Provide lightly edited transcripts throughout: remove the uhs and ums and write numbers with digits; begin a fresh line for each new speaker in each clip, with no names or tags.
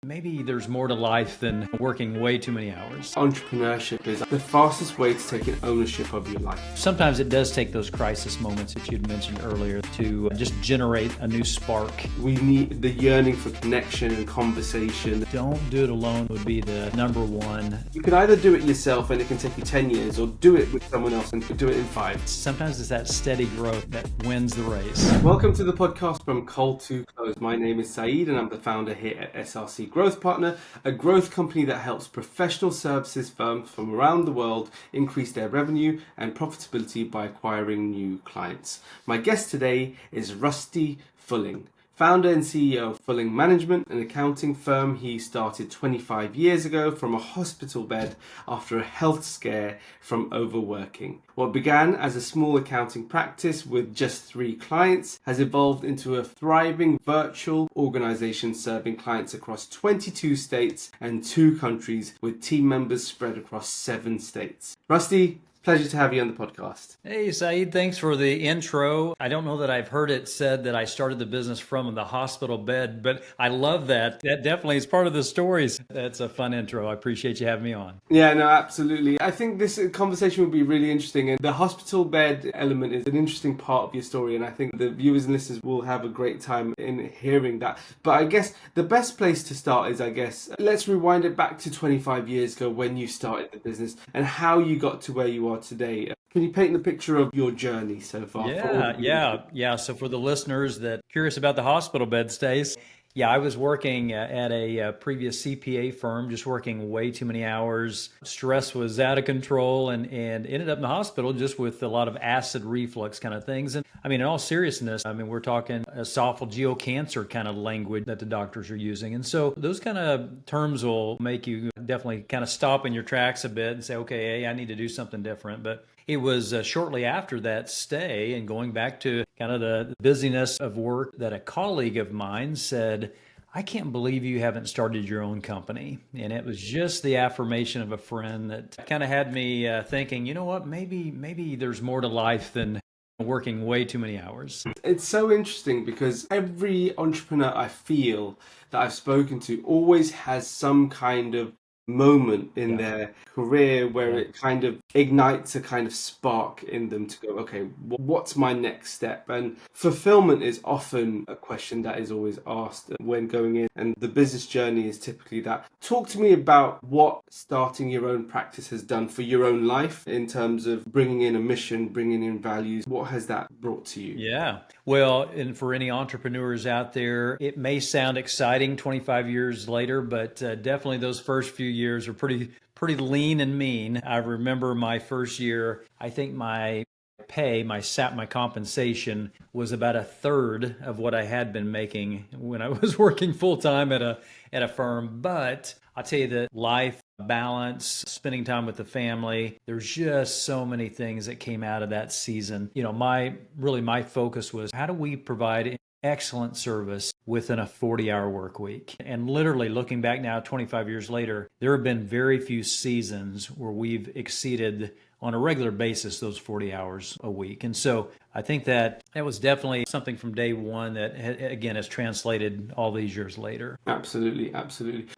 Maybe there's more to life than working way too many hours.
Entrepreneurship is the fastest way to take ownership of your life.
Sometimes it does take those crisis moments that you'd mentioned earlier to just generate a new spark.
We need the yearning for connection and conversation.
Don't do it alone would be the number one.
You can either do it yourself and it can take you 10 years, or do it with someone else and do it in 5.
Sometimes it's that steady growth that wins the race.
Welcome to the podcast From Cold to Close. My name is Saeed and I'm the founder here at SRC Growth Partner, a growth company that helps professional services firms from around the world increase their revenue and profitability by acquiring new clients. My guest today is Rusty Fulling, founder and CEO of Fulling Management, an accounting firm he started 25 years ago from a hospital bed after a health scare from overworking. What began as a small accounting practice with just 3 clients has evolved into a thriving virtual organization serving clients across 22 states and 2 countries with team members spread across 7 states. Rusty, pleasure to have you on the podcast.
Hey, Saeed, thanks for the intro. I don't know that I've heard it said that I started the business from the hospital bed, but I love that. That definitely is part of the stories. That's a fun intro. I appreciate you having me on.
Yeah, no, absolutely. I think this conversation will be really interesting, and the hospital bed element is an interesting part of your story, and I think the viewers and listeners will have a great time in hearing that. But I guess the best place to start is, let's rewind it back to 25 years ago when you started the business and how you got to where you are today. Can you paint the picture of your journey so far?
Yeah. So for the listeners that are curious about the hospital bed stays, I was working at a previous CPA firm, just working way too many hours. Stress was out of control and ended up in the hospital just with a lot of acid reflux kind of things. And I mean, in all seriousness, we're talking esophageal cancer kind of language that the doctors are using. And so those kind of terms will make you definitely kind of stop in your tracks a bit and say, okay, hey, I need to do something different. But it was shortly after that stay and going back to kind of the busyness of work that a colleague of mine said, I can't believe you haven't started your own company. And it was just the affirmation of a friend that kind of had me thinking, you know what, maybe there's more to life than working way too many hours.
It's so interesting because every entrepreneur I feel that I've spoken to always has some kind of moment in their career where it kind of ignites a kind of spark in them to go, okay, what's my next step? And fulfillment is often a question that is always asked when going in, and the business journey is typically that. Talk to me about what starting your own practice has done for your own life in terms of bringing in a mission, bringing in values. What has that brought to you?
Yeah. Well, and for any entrepreneurs out there, it may sound exciting 25 years later, but definitely those first few years are pretty lean and mean. I remember my first year, I think my pay, my compensation was about a third of what I had been making when I was working full time at a firm. But I'll tell you that life balance, spending time with the family, there's just so many things that came out of that season. You know, my focus was how do we provide excellent service within a 40-hour work week? And literally looking back now, 25 years later, there have been very few seasons where we've exceeded on a regular basis those 40 hours a week. And so I think that was definitely something from day one that, again, has translated all these years later.
Absolutely.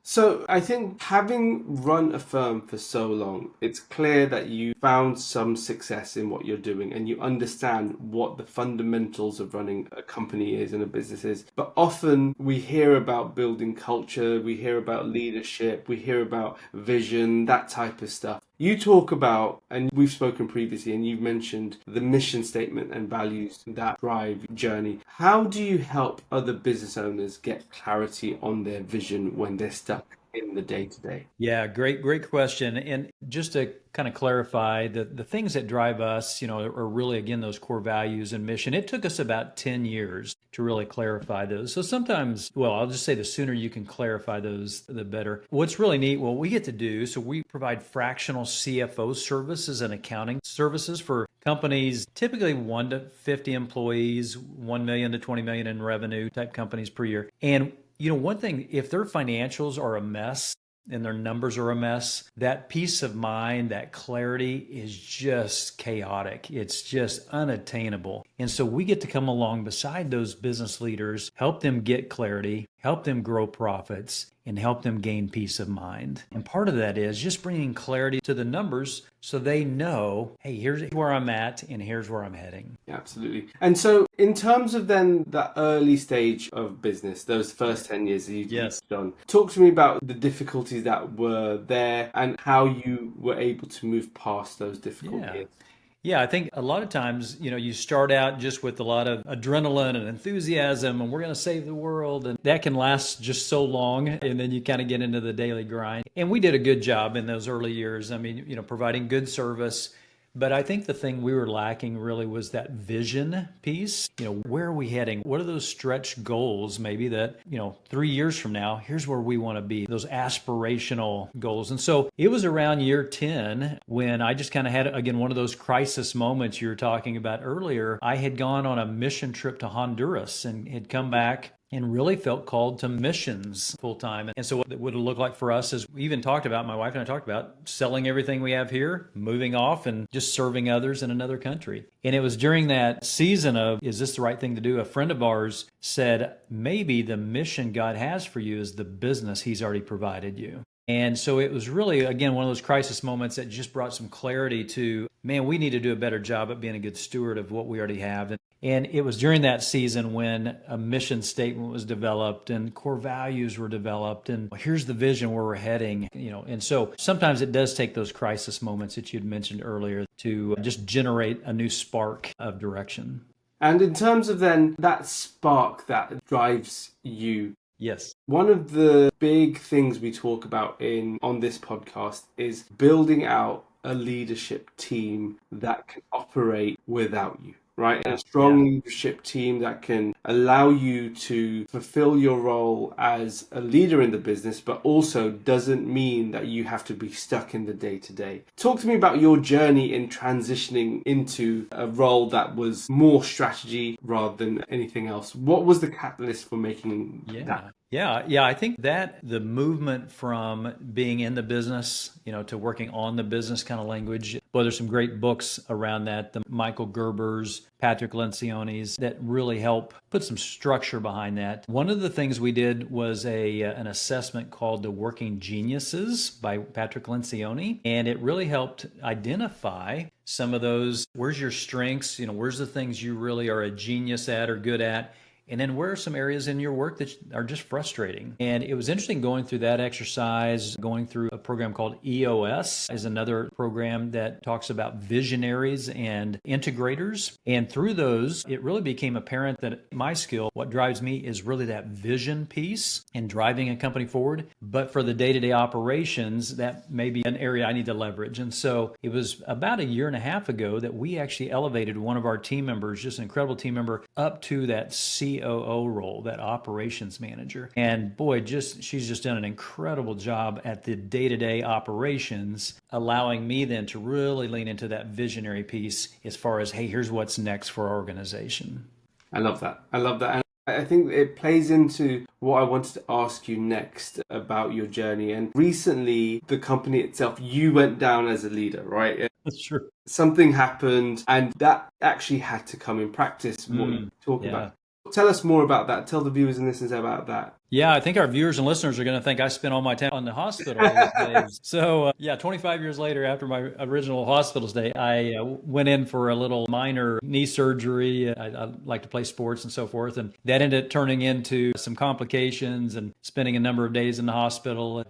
So I think having run a firm for so long, it's clear that you found some success in what you're doing and you understand what the fundamentals of running a company is and a business is. But often we hear about building culture, we hear about leadership, we hear about vision, that type of stuff. You talk about, and we've spoken previously, and you've mentioned the mission statement and values that drive journey. How do you help other business owners get clarity on their vision when they're stuck in the day-to-day?
Yeah, great question. And just to kind of clarify, the things that drive us, are really, again, those core values and mission. It took us about 10 years to really clarify those. So sometimes, I'll just say the sooner you can clarify those, the better. What's really neat, we get to do, so we provide fractional CFO services and accounting services for companies, typically 1 to 50 employees, 1 million to 20 million in revenue type companies per year. And one thing, if their financials are a mess and their numbers are a mess, that peace of mind, that clarity is just chaotic. It's just unattainable. And so we get to come along beside those business leaders, help them get clarity, help them grow profits, and help them gain peace of mind. And part of that is just bringing clarity to the numbers so they know, hey, here's where I'm at and here's where I'm heading.
Yeah, absolutely. And so in terms of then that early stage of business, those first 10 years that you've done, talk to me about the difficulties that were there and how you were able to move past those difficult
Yeah.
years.
Yeah, I think a lot of times, you start out just with a lot of adrenaline and enthusiasm and we're going to save the world. And that can last just so long. And then you kind of get into the daily grind. And we did a good job in those early years. I mean, providing good service. But I think the thing we were lacking really was that vision piece. Where are we heading? What are those stretch goals maybe that, 3 years from now, here's where we want to be, those aspirational goals. And so it was around year 10 when I just kind of had, again, one of those crisis moments you were talking about earlier. I had gone on a mission trip to Honduras and had come back and really felt called to missions full time. And so what it would look like for us is we even talked about, my wife and I talked about selling everything we have here, moving off and just serving others in another country. And it was during that season of, is this the right thing to do? A friend of ours said, maybe the mission God has for you is the business he's already provided you. And so it was really, again, one of those crisis moments that just brought some clarity to, man, we need to do a better job at being a good steward of what we already have. And it was during that season when a mission statement was developed and core values were developed and here's the vision where we're heading, And so sometimes it does take those crisis moments that you'd mentioned earlier to just generate a new spark of direction.
And in terms of then that spark that drives you,
yes.
One of the big things we talk about on this podcast is building out a leadership team that can operate without you. Right? A strong leadership team that can allow you to fulfill your role as a leader in the business, but also doesn't mean that you have to be stuck in the day-to-day. Talk to me about your journey in transitioning into a role that was more strategy rather than anything else. What was the catalyst for making that?
Yeah. I think that the movement from being in the business, to working on the business kind of language, well, there's some great books around that, the Michael Gerber's, Patrick Lencioni's, that really help put some structure behind that. One of the things we did was an assessment called the Working Geniuses by Patrick Lencioni, and it really helped identify some of those, where's your strengths, where's the things you really are a genius at or good at, and then where are some areas in your work that are just frustrating? And it was interesting going through that exercise, going through a program called EOS is another program that talks about visionaries and integrators. And through those, it really became apparent that my skill, what drives me is really that vision piece and driving a company forward. But for the day-to-day operations, that may be an area I need to leverage. And so it was about a year and a half ago that we actually elevated one of our team members, just an incredible team member, up to that COO role, that operations manager. And boy, she's just done an incredible job at the day-to-day operations, allowing me then to really lean into that visionary piece as far as, hey, here's what's next for our organization.
I love that. And I think it plays into what I wanted to ask you next about your journey. And recently, the company itself, you went down as a leader, right?
That's true.
Something happened, and that actually had to come in practice, what you talk about. Tell us more about that. Tell the viewers and listeners about that.
Yeah, I think our viewers and listeners are going to think I spent all my time on the hospital these days. So 25 years later, after my original hospital stay, I went in for a little minor knee surgery. I like to play sports and so forth. And that ended up turning into some complications and spending a number of days in the hospital.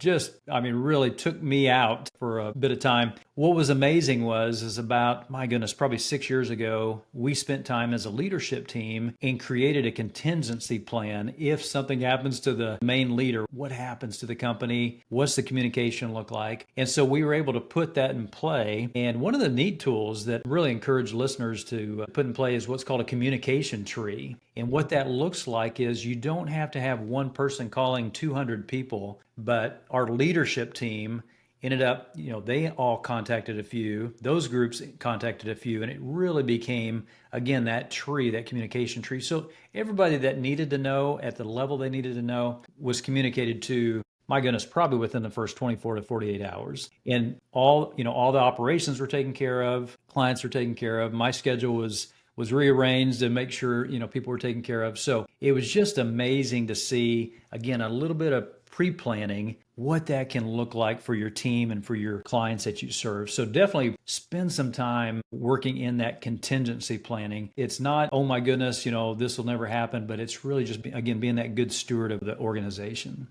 Really took me out for a bit of time. What was amazing is about, my goodness, probably 6 years ago, we spent time as a leadership team and created a contingency plan. If something happens to the main leader, what happens to the company? What's the communication look like? And so we were able to put that in play. And one of the neat tools that really encourage listeners to put in play is what's called a communication tree. And what that looks like is you don't have to have one person calling 200 people, but our leadership team ended up, they all contacted a few, those groups contacted a few, and it really became, again, that tree, that communication tree. So everybody that needed to know at the level they needed to know was communicated to, my goodness, probably within the first 24 to 48 hours. And all the operations were taken care of, clients were taken care of. My schedule was rearranged to make sure, people were taken care of. So it was just amazing to see, again, a little bit of pre-planning what that can look like for your team and for your clients that you serve. So definitely spend some time working in that contingency planning. It's not, oh my goodness, this will never happen, but it's really just, again, being that good steward of the organization.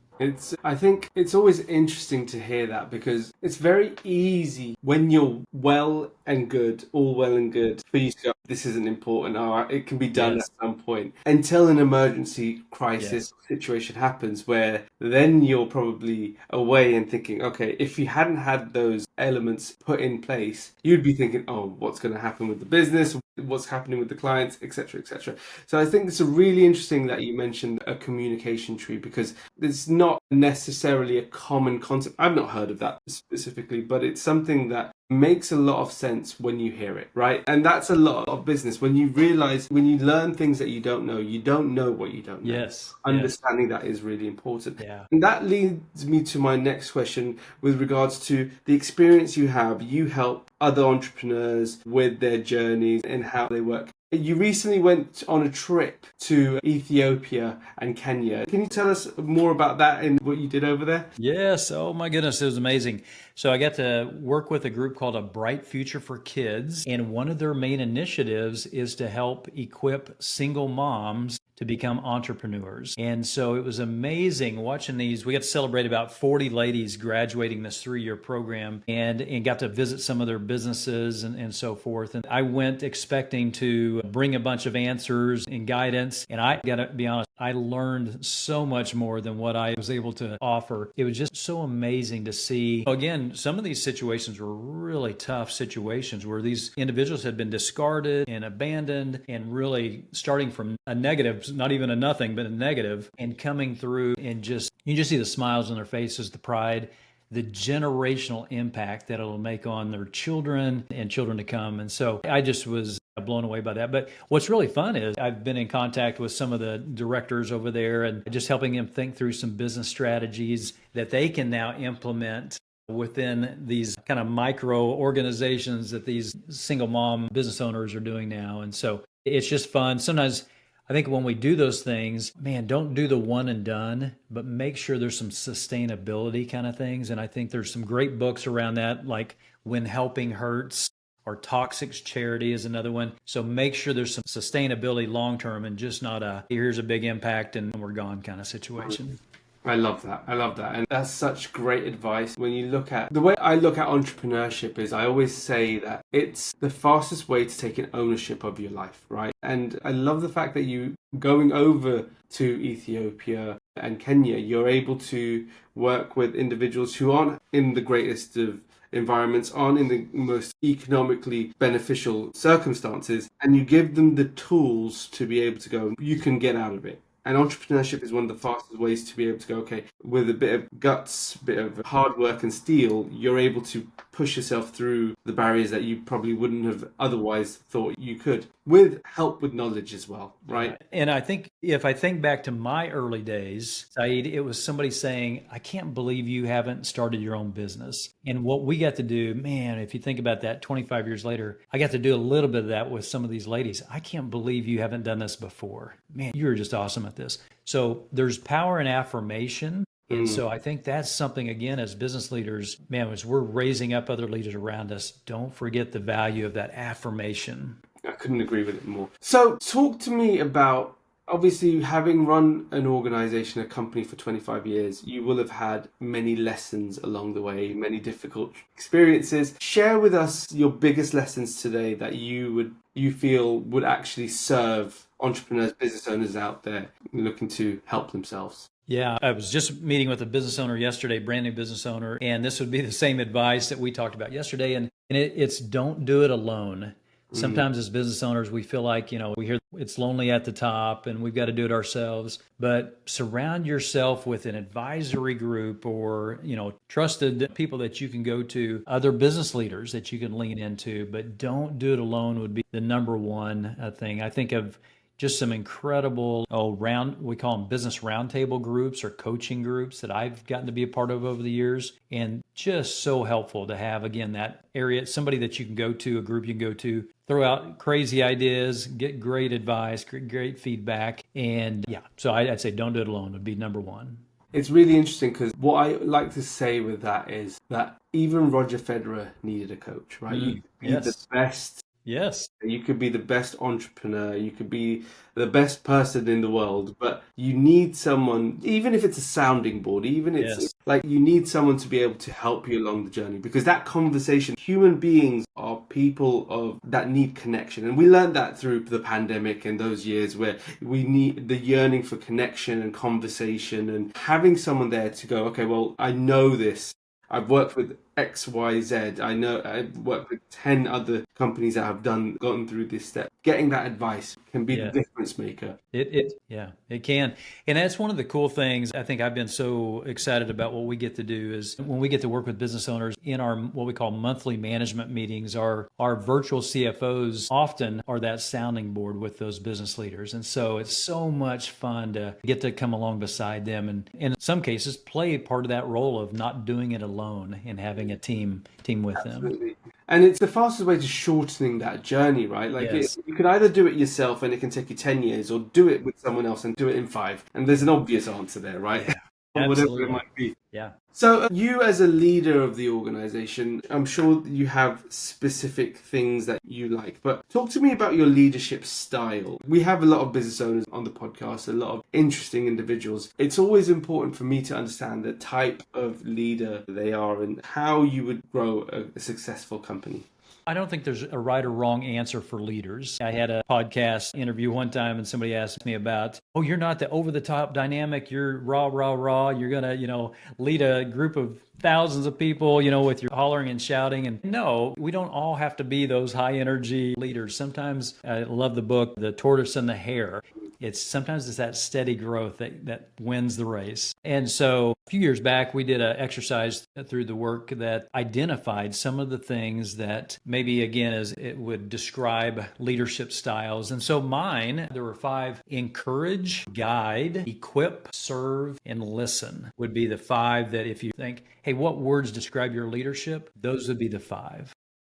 I think it's always interesting to hear that, because it's very easy when you're all well and good, for you to go, this isn't important, it can be done
Yes.
at some point, until an emergency crisis
Yes.
situation happens, where then you're probably away and thinking, okay, if you hadn't had those elements put in place, you'd be thinking, oh, what's going to happen with the business? What's happening with the clients, etc., etc. So I think it's really interesting that you mentioned a communication tree, because it's not necessarily a common concept. I've not heard of that specifically, but it's something that makes a lot of sense when you hear it, right? And that's a lot of business. When you learn things that you don't know what you don't know.
Yes.
Understanding that is really important.
Yeah.
And that leads me to my next question with regards to the experience you have. You help other entrepreneurs with their journeys and how they work. You recently went on a trip to Ethiopia and Kenya. Can you tell us more about that and what you did over there?
Yes. Oh my goodness, it was amazing. So I got to work with a group called A Bright Future for Kids, and one of their main initiatives is to help equip single moms to become entrepreneurs. And so it was amazing watching these. We got to celebrate about 40 ladies graduating this 3-year program, and got to visit some of their businesses and so forth. And I went expecting to bring a bunch of answers and guidance. And I got to be honest, I learned so much more than what I was able to offer. It was just so amazing to see. Again, some of these situations were really tough situations where these individuals had been discarded and abandoned, and really starting from a negative, not even a nothing, but a negative, and coming through, and you just see the smiles on their faces, the pride, the generational impact that it'll make on their children and children to come. And so I just was blown away by that. But what's really fun is I've been in contact with some of the directors over there, and just helping them think through some business strategies that they can now implement within these kind of micro organizations that these single mom business owners are doing now. And so it's just fun. Sometimes I think when we do those things, man, don't do the one and done, but make sure there's some sustainability kind of things. And I think there's some great books around that, like When Helping Hurts, or Toxic Charity is another one. So make sure there's some sustainability long term, and just not here's a big impact and we're gone kind of situation.
I love that. I love that. And that's such great advice. When you look at the way I look at entrepreneurship, is I always say that it's the fastest way to take an ownership of your life, right? And I love the fact that you going over to Ethiopia and Kenya, you're able to work with individuals who aren't in the greatest of environments, aren't in the most economically beneficial circumstances, and you give them the tools to be able to go, you can get out of it. And entrepreneurship is one of the fastest ways to be able to go, okay, with a bit of guts, a bit of hard work and steel, you're able to push yourself through the barriers that you probably wouldn't have otherwise thought you could, with help with knowledge as well, right?
And I think if I think back to my early days, Saeed, it was somebody saying, I can't believe you haven't started your own business. And what we got to do, man, if you think about that 25 years later, I got to do a little bit of that with some of these ladies. I can't believe you haven't done this before. Man, you're just awesome at this. So there's power in affirmation. And so I think that's something, again, as business leaders, man, as we're raising up other leaders around us, don't forget the value of that affirmation.
I couldn't agree with it more. So talk to me about, obviously, having run an organization, a company for 25 years, you will have had many lessons along the way, many difficult experiences. Share with us your biggest lessons today that you feel would actually serve entrepreneurs, business owners out there looking to help themselves.
Yeah, I was just meeting with a business owner yesterday, brand new business owner, and this would be the same advice that we talked about yesterday. And it's don't do it alone. Sometimes as business owners, we feel like, we hear it's lonely at the top and we've got to do it ourselves. But surround yourself with an advisory group, or, trusted people that you can go to, other business leaders that you can lean into. But don't do it alone would be the number one thing. I think of just some incredible we call them business roundtable groups or coaching groups that I've gotten to be a part of over the years, and just so helpful to have, again, that area, somebody that you can go to, a group you can go to, throw out crazy ideas, get great advice, great feedback. And yeah, so I'd say don't do it alone would be number one.
It's really interesting because what I like to say with that is that even Roger Federer needed a coach, right? You could be the
Yes.
best.
Yes.
You could be the best entrepreneur, you could be the best person in the world, but you need someone, even if it's a sounding board, even if it's
Yes.
like you need someone to be able to help you along the journey because that conversation, human beings are people of that need connection. And we learned that through the pandemic and those years where we need the yearning for connection and conversation and having someone there to go, okay, well, I know this. I've worked with XYZ. I know I've worked with 10 other companies that have gotten through this step. Getting that advice can be the
Yeah.
difference maker.
Yeah, it can. And that's one of the cool things. I think I've been so excited about what we get to do is when we get to work with business owners in our what we call monthly management meetings, our virtual CFOs often are that sounding board with those business leaders. And so it's so much fun to get to come along beside them and in some cases play part of that role of not doing it alone and having a team with them.
Absolutely. And it's the fastest way to shortening that journey, right?
Yes,
You could either do it yourself and it can take you 10 years or do it with someone else and do it in 5. And there's an obvious answer there, right?
yeah,
Or whatever it
absolutely.
might be.
Yeah.
So, you as a leader of the organization, I'm sure you have specific things that you like, but talk to me about your leadership style. We have a lot of business owners on the podcast, a lot of interesting individuals. It's always important for me to understand the type of leader they are and how you would grow a successful company.
I don't think there's a right or wrong answer for leaders. I had a podcast interview one time and somebody asked me about, oh, you're not the over the top dynamic. You're raw, raw, raw. You're going to, lead a group of thousands of people, with your hollering and shouting. And no, we don't all have to be those high energy leaders. Sometimes I love the book, The Tortoise and the Hare. Sometimes it's that steady growth that wins the race. And so a few years back, we did an exercise through the work that identified some of the things that maybe, again, as it would describe leadership styles. And so there were 5: encourage, guide, equip, serve, and listen would be the 5 that if you think, hey, what words describe your leadership? Those would be the 5.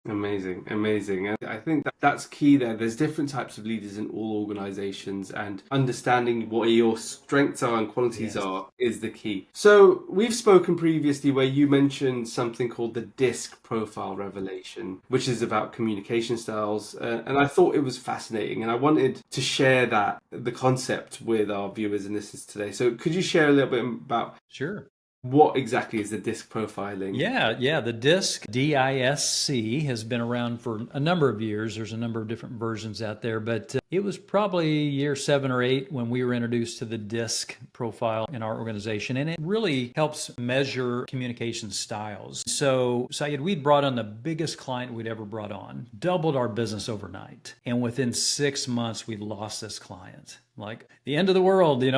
Amazing, amazing. And I think that's key there. There's different types of leaders in all organizations, and understanding what your strengths are and qualities
Yes.
are is the key. So, we've spoken previously where you mentioned something called the DISC profile revelation, which is about communication styles. And I thought it was fascinating, and I wanted to share the concept with our viewers and listeners today. So, could you share a little bit about
Sure.
what exactly is the DISC profiling?
Yeah. The DISC, DISC, has been around for a number of years. There's a number of different versions out there, but it was probably year 7 or 8 when we were introduced to the DISC profile in our organization, and it really helps measure communication styles. So, Syed, we'd brought on the biggest client we'd ever brought on, doubled our business overnight, and within 6 months, we lost this client. Like the end of the world, we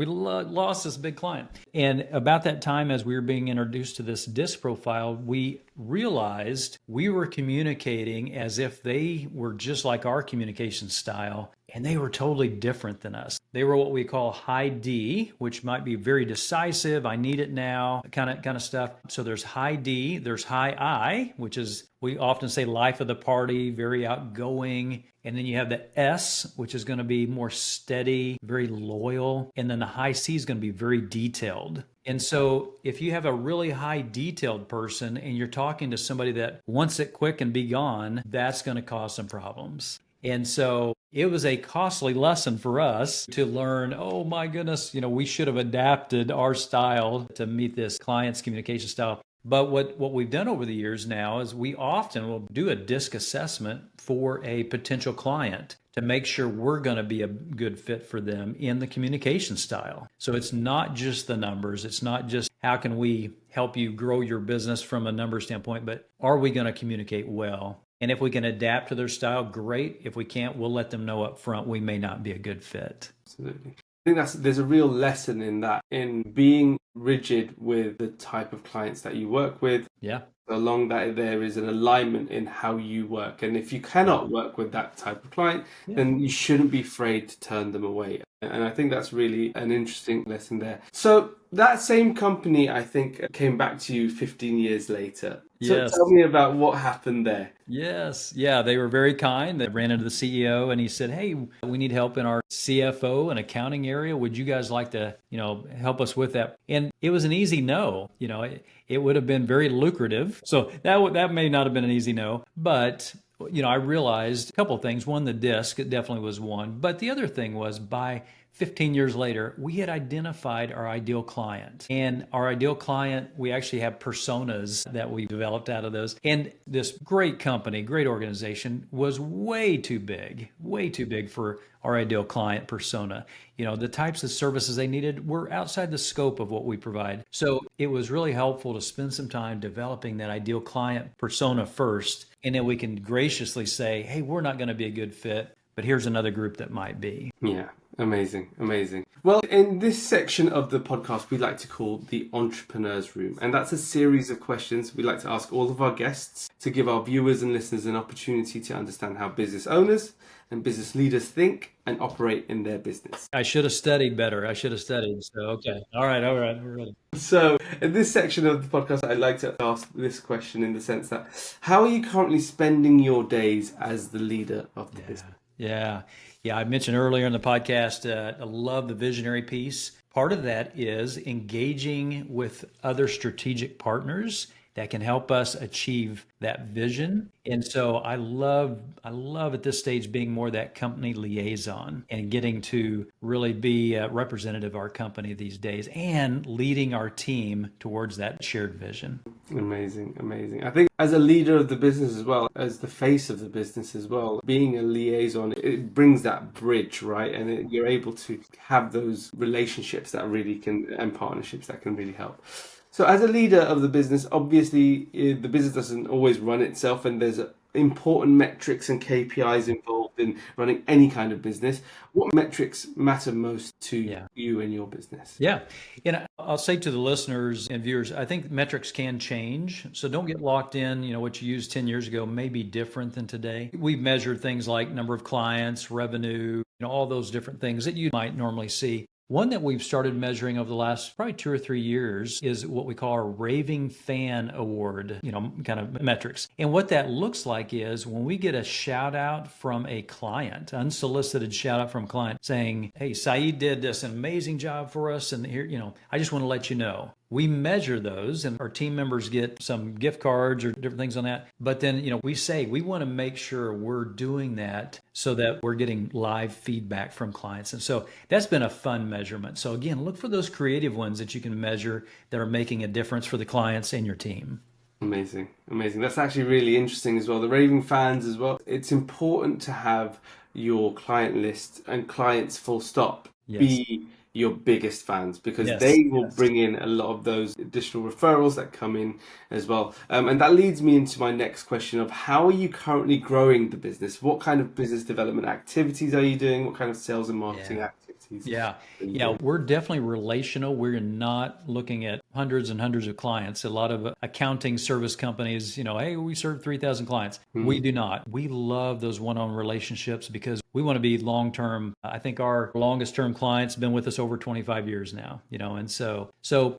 lost this big client. And about that time, as we were being introduced to this DISC profile, we realized we were communicating as if they were just like our communication style, and they were totally different than us. They were what we call high D, which might be very decisive, I need it now, kind of stuff. So there's high D, there's high I, which is, we often say, life of the party, very outgoing. And then you have the S, which is going to be more steady, very loyal. And then the high C is going to be very detailed. And so if you have a really high detailed person and you're talking to somebody that wants it quick and be gone, that's going to cause some problems. And so it was a costly lesson for us to learn, oh my goodness, we should have adapted our style to meet this client's communication style. But what we've done over the years now is we often will do a DISC assessment for a potential client to make sure we're going to be a good fit for them in the communication style. So it's not just the numbers. It's not just how can we help you grow your business from a number standpoint, but are we going to communicate well? And if we can adapt to their style, great. If we can't, we'll let them know up front we may not be a good fit.
Absolutely. I think there's a real lesson in that, in being rigid with the type of clients that you work with.
Yeah.
Along that, there is an alignment in how you work. And if you cannot work with that type of client, then you shouldn't be afraid to turn them away. And I think that's really an interesting lesson there. So that same company, I think, came back to you 15 years later. So
Yes.
tell me about what happened there.
Yes. Yeah, they were very kind. They ran into the CEO and he said, hey, we need help in our CFO and accounting area. Would you guys like to, help us with that? And And it was an easy no. It would have been very lucrative. So that may not have been an easy no, but I realized a couple of things. One, the disc, it definitely was one. But the other thing was by 15 years later, we had identified our ideal client. And our ideal client, we actually have personas that we developed out of those. And this great company, great organization was way too big for our ideal client persona. The types of services they needed were outside the scope of what we provide. So it was really helpful to spend some time developing that ideal client persona first. And then we can graciously say, hey, we're not going to be a good fit, but here's another group that might be.
Yeah. Amazing, amazing. Well, in this section of the podcast, we like to call the Entrepreneur's Room. And that's a series of questions we like to ask all of our guests to give our viewers and listeners an opportunity to understand how business owners and business leaders think and operate in their business.
I should have studied better. So, okay. All right, we're ready.
So in this section of the podcast, I'd like to ask this question in the sense that, how are you currently spending your days as the leader of the business?
Yeah. I mentioned earlier in the podcast, I love the visionary piece. Part of that is engaging with other strategic partners that can help us achieve that vision. And so I love at this stage being more that company liaison and getting to really be a representative of our company these days and leading our team towards that shared vision.
Amazing, amazing. I think as a leader of the business as well, as the face of the business as well, being a liaison, it brings that bridge, right? And you're able to have those relationships that really can, and partnerships that can really help. So as a leader of the business, obviously the business doesn't always run itself, and there's important metrics and KPIs involved in running any kind of business. What metrics matter most to you and your business?
Yeah. And I'll say to the listeners and viewers, I think metrics can change. So don't get locked in, what you used 10 years ago may be different than today. We've measured things like number of clients, revenue, all those different things that you might normally see. One that we've started measuring over the last probably 2 or 3 years is what we call our Raving Fan Award, kind of metrics. And what that looks like is when we get a shout out from a client, unsolicited shout out from a client saying, hey, Saeed did this amazing job for us. And here, I just want to let you know. We measure those and our team members get some gift cards or different things on that. But then, we say we want to make sure we're doing that so that we're getting live feedback from clients. And so that's been a fun measurement. So again, look for those creative ones that you can measure that are making a difference for the clients and your team.
Amazing, amazing. That's actually really interesting as well. The raving fans as well. It's important to have your client list and clients full stop be your biggest fans, because they will bring in a lot of those additional referrals that come in as well. And that leads me into my next question of, how are you currently growing the business? What kind of business development activities are you doing? What kind of sales and marketing activities?
Yeah, we're definitely relational. We're not looking at hundreds and hundreds of clients. A lot of accounting service companies, hey, we serve 3,000 clients. We do not. We love those one-on-one relationships because we want to be long-term. I think our longest-term clients have been with us over 25 years now, and so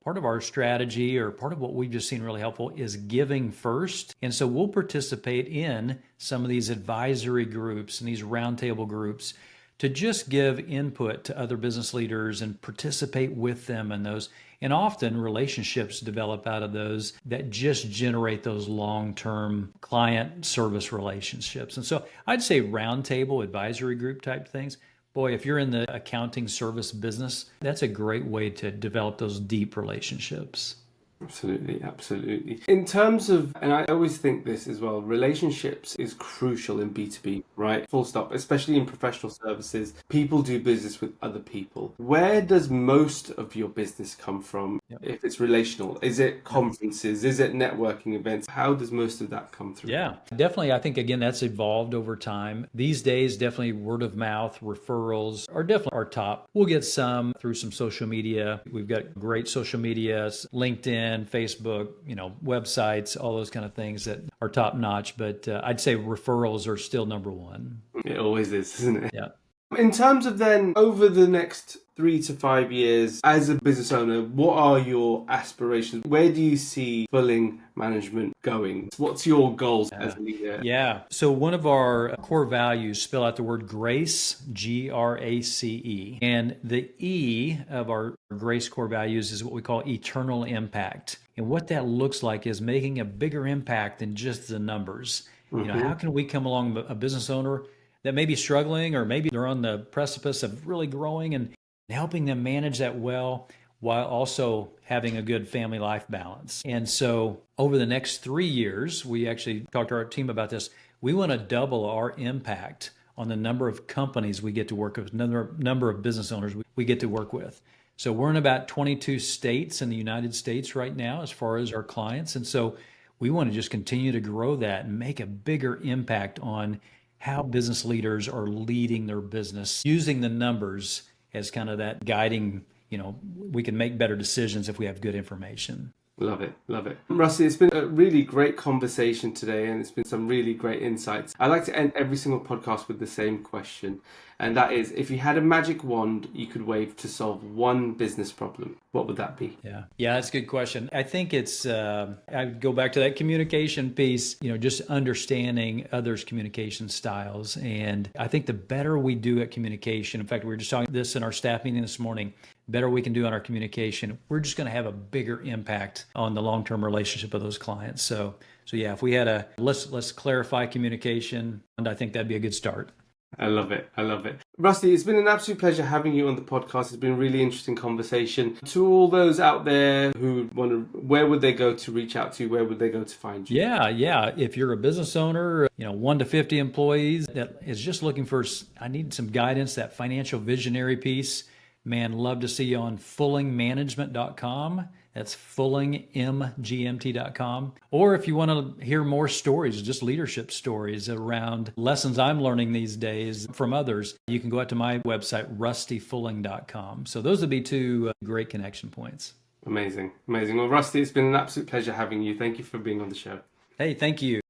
part of our strategy, or part of what we've just seen really helpful, is giving first. And so we'll participate in some of these advisory groups and these roundtable groups to just give input to other business leaders and participate with them in those. And often relationships develop out of those that just generate those long-term client service relationships. And so I'd say roundtable advisory group type things. Boy, if you're in the accounting service business, that's a great way to develop those deep relationships.
Absolutely, absolutely. In terms of, and I always think this as well, relationships is crucial in B2B, right? Full stop, especially in professional services. People do business with other people. Where does most of your business come from if it's relational? Is it conferences? Is it networking events? How does most of that come through?
Yeah, definitely. I think, again, that's evolved over time. These days, definitely word of mouth, referrals are definitely our top. We'll get some through some social media. We've got great social media, LinkedIn, Facebook, websites, all those kind of things that are top notch. But I'd say referrals are still number one.
It always is, isn't it?
Yeah.
In terms of then, over the next 3 to 5 years as a business owner, what are your aspirations? Where do you see Fulling Management going? What's your goals as a leader?
Yeah. So one of our core values spell out the word grace, GRACE. And the E of our grace core values is what we call eternal impact. And what that looks like is making a bigger impact than just the numbers. How can we come along a business owner that may be struggling, or maybe they're on the precipice of really growing, and helping them manage that well while also having a good family life balance. And so over the next 3 years, we actually talked to our team about this. We want to double our impact on the number of companies we get to work with, number of business owners we get to work with. So we're in about 22 states in the United States right now as far as our clients. And so we want to just continue to grow that and make a bigger impact on how business leaders are leading their business, using the numbers as kind of that guiding, we can make better decisions if we have good information.
Love it. Love it. Rusty, it's been a really great conversation today, and it's been some really great insights. I like to end every single podcast with the same question. And that is, if you had a magic wand you could wave to solve one business problem, what would that be?
Yeah, that's a good question. I think it's, I go back to that communication piece, just understanding others' communication styles. And I think the better we do at communication, in fact, we were just talking this in our staff meeting this morning, better we can do on our communication, we're just going to have a bigger impact on the long-term relationship of those clients. So yeah, if we had let's clarify communication, and I think that'd be a good start.
I love it. I love it. Rusty, it's been an absolute pleasure having you on the podcast. It's been a really interesting conversation. To all those out there who where would they go to reach out to you? Where would they go to find you?
Yeah. If you're a business owner, 1 to 50 employees that is just looking for, I need some guidance, that financial visionary piece, man, love to see you on fullingmanagement.com. That's fullingmgmt.com. Or if you want to hear more stories, just leadership stories around lessons I'm learning these days from others, you can go out to my website, rustyfulling.com. So those would be 2 great connection points.
Amazing. Well, Rusty, it's been an absolute pleasure having you. Thank you for being on the show.
Hey, thank you.